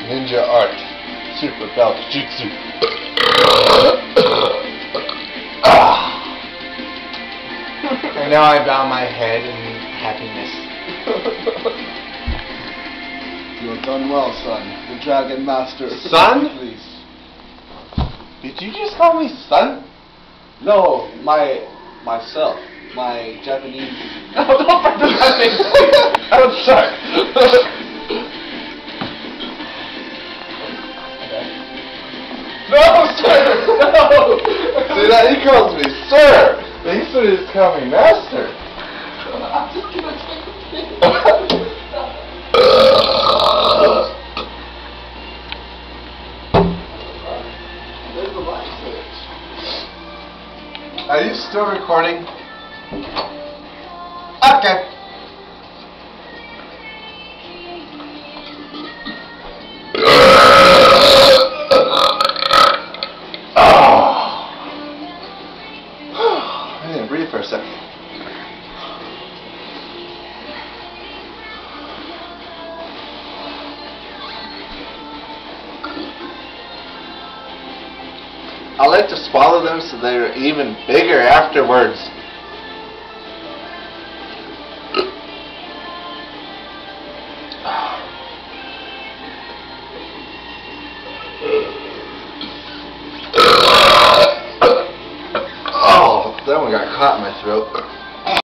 Ninja art. Super belt jutsu. And now I bow my head in happiness. You have done well, son. The Dragon Master. Son? Please. Did you just call me son? No, myself. My Japanese. No, don't put that thing. I'm sorry. No, sir! No! See that? He calls me sir! But he should just call me master. I'm just gonna take a thing. There's the light switch. Are you still recording? Okay. I didn't breathe for a second. I like to swallow them so they're even bigger afterwards.